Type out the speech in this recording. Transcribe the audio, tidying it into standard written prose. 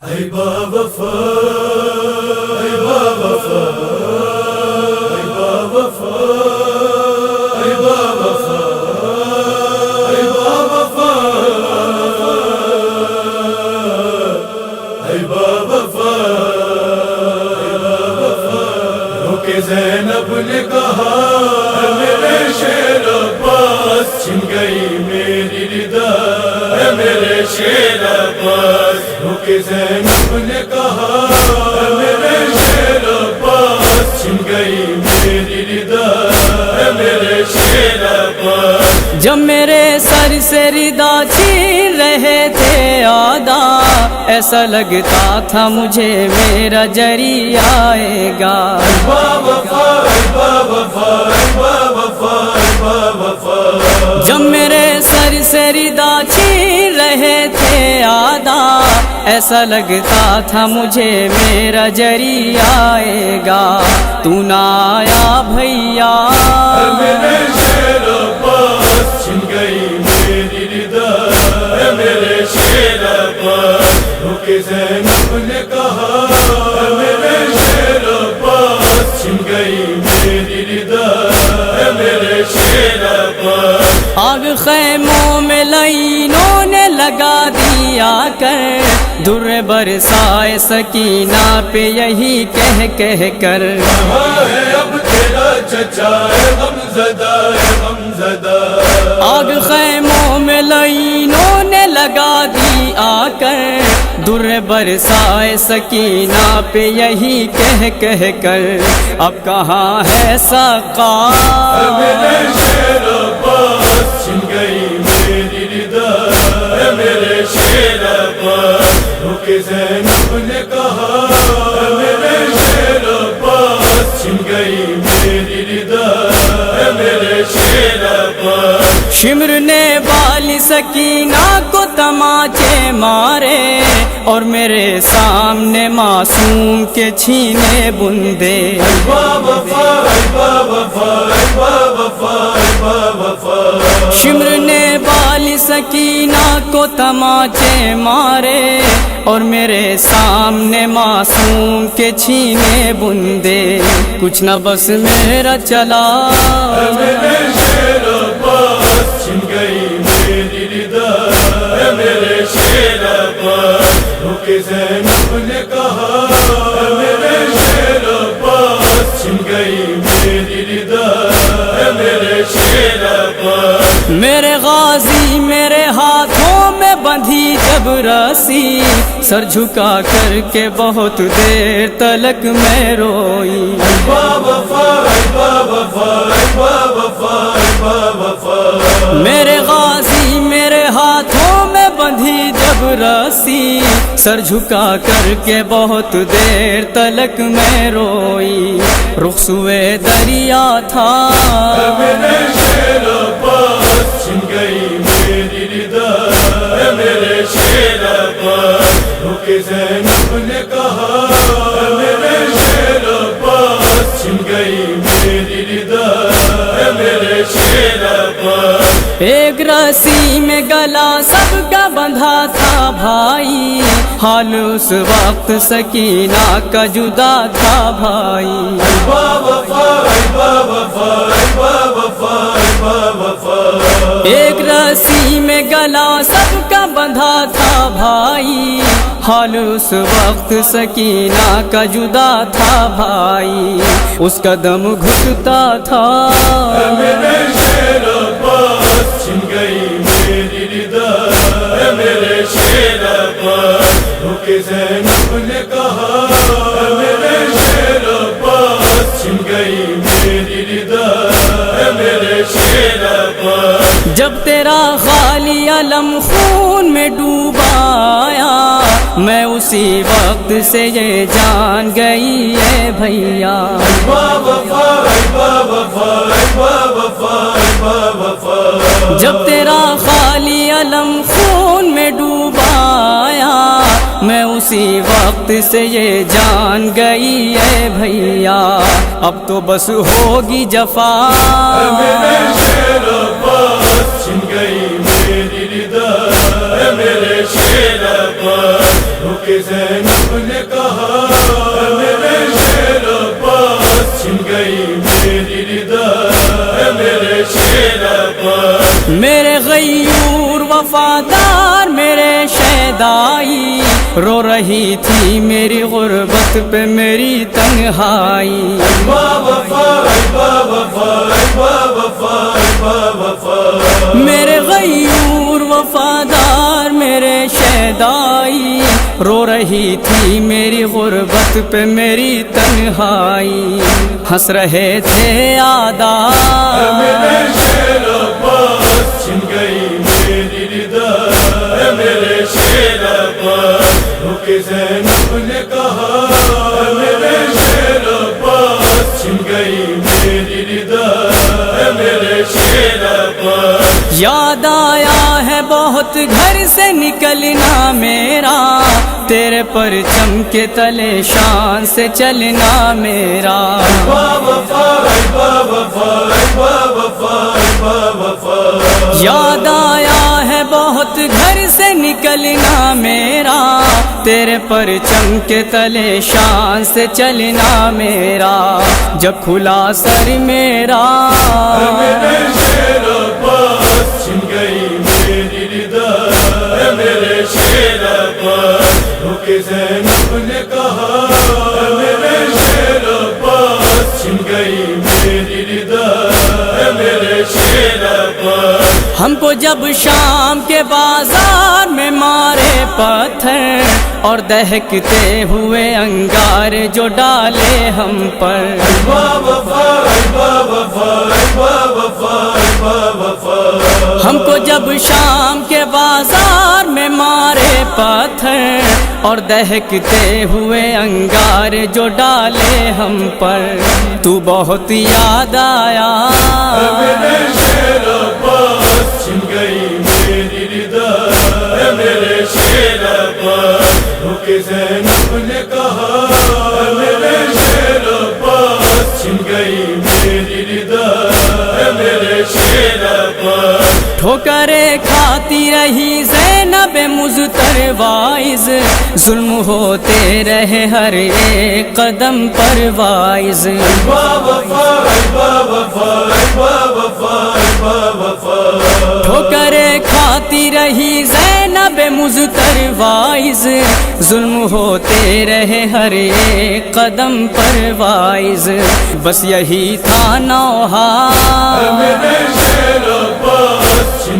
ای با وفا، ای با وفا، ای با وفا، ای با وفا، ای با وفا، ای با وفا، رک زینب نے کہا میرے شیر عباس چھن گئی میری ردا، میرے شیر عباس رک زینب نے کہا میرے شیر عباس چھن گئی میری ردا، میرے شیر عباس۔ جب میرے سر سے ردا چھین رہے تھے آدھا، ایسا لگتا تھا مجھے میرا جری آئے گا۔ با وفا، با وفا، با وفا، با وفا۔ جب میرے سر سے ردا چھین رہے تھے آدھا، ایسا لگتا تھا مجھے میرا جری آئے گا۔ تو نہ آیا بھیا، میرے شیر عباس چھن گئی میری ردا، میرے شیر عباس رک زینب نے کہا میرے شیر عباس چھن گئی میری ردا، میرے شیر عباس۔ آگ خیموں میں لائنوں نے لگا دیا کر، در برسائے سکینہ پہ یہی کہہ کر۔ کہاں ہے اب تیرا چچا غم زدہ، غم زدہ۔ آگ خیموں میں لائنوں نے لگا دی آ کر، در برسائے سکینہ پہ یہی کہہ کر۔ اب کہاں ہے سقا، میرے شیر عباس چھن گئی میری ردا، میرے شیر عباس رک زینب نے کہا میرے شیر عباس چھن گئی میری ردا، میرے شیر عباس۔ شمر نے والی سکینہ کو تماچے مارے، اور میرے سامنے معصوم کے چھینے بندے۔ با وفا، با وفا، با وفا، با وفا۔ شمر نے والی سکینہ کو تماچے مارے، اور میرے سامنے معصوم کے چھینے بندے۔ کچھ نہ بس میرا چلا، میرے شیر عباس چھن گئی میری ردا، میرے شیر عباس رک زینب نے کہا میرے شیر عباس چھن گئی میری ردا، میرے شیر عباس۔ میرے غازی میرے ہاتھوں میں بندھی جب رسی، سر جھکا کر کے بہت دیر تلک میں روئی۔ با وفا، با وفا، با وفا، با وفا۔ میرے غازی میرے ہاتھوں میں بندھی جب رسی، سر جھکا کر کے بہت دیر تلک میں روئی۔ رخ سوئے دریا تھا، میرے شیر عباس چھن گئی میری ردا، میرے شیر عباس رک زینب نے کہا میرے شیر عباس چھن گئی میری ردا، میرے شیر عباس۔ ایک رسی میں گلا سب کا بندھا تھا بھائی، حال اس وقت سکینہ کا جدا تھا بھائی۔ با وفا، با وفا، با وفا، با وفا۔ ایک رسی میں گلا سب کا بندھا تھا بھائی، حال اس وقت سکینہ کا جدا تھا بھائی۔ اس کا دم گھٹتا تھا، میرے شیر عباس چھن گئی میری ردا، میرے شیر عباس رک زینب نے کہا میرے شیر عباس چھن گئی میری ردا، میرے شیر عباس۔ جب تیرا خالی علم خون میں ڈوبا آیا، میں اسی وقت سے یہ جان گئی ہے بھیا۔ با وفا، با وفا، با وفا، با وفا۔ جب تیرا خالی علم خون میں ڈوبا آیا، میں اسی وقت سے یہ جان گئی ہے بھیا۔ اب تو بس ہوگی جفا، میرے شیر عباس چھن گئی میری ردا، میرے شیر عباس رک کہ زینب نے کہا میرے شیر عباس چھن گئی میری ردا میرے شیر عباس میرے غیور وفادار میرے شیدائی رو رہی تھی میری غربت پہ میری تنہائی میرے غیور وفادار میرے شیدائی رو رہی تھی میری غربت پہ میری تنہائی ہنس رہے تھے آدا میرے شیر عباس چھن گئی میری ردا میرے شیر عباس کہ زینب نے کہا میرے شیر عباس چھن گئی میری ردا میرے شیر عباس یاد آیا ہے بہت گھر سے نکلنا میرا تیرے پرچم کے تلے شان سے چلنا میرا یاد آیا ہے بہت گھر سے نکلنا میرا تیرے پرچم کے تلے شان سے چلنا میرا جب کھلا سر میرا میرے شیر عباس چھن گئی میری ردا میرے شیر عباس کہ زینب نے کہا میرے شیر عباس چھن گئی میری ردا میرے شیر عباس ہم کو جب شام کے بازار میں مارے پتھر اور دہکتے ہوئے انگار جو ڈالے ہم پر ہم کو جب شام کے بازار میں مارے پتھر اور دہکتے ہوئے انگار جو ڈالے ہم پر تو بہت یاد آیا میرے شیر عباس چھن گئی میری ردا میرے شیر عباس کہ زینب نے کہا میرے شیر عباس چھن گئی میری ردا میرے شیر عباس ٹھوکریں کھاتی رہی زینب مضطر وائز ظلم ہوتے رہے ہر ایک قدم پر وائز ٹھوکریں کھاتی رہی زینب مضطر وائز ظلم ہوتے رہے ہر ایک قدم پر وائز بس یہی تھا نوحہ میرے شیر عباس چھن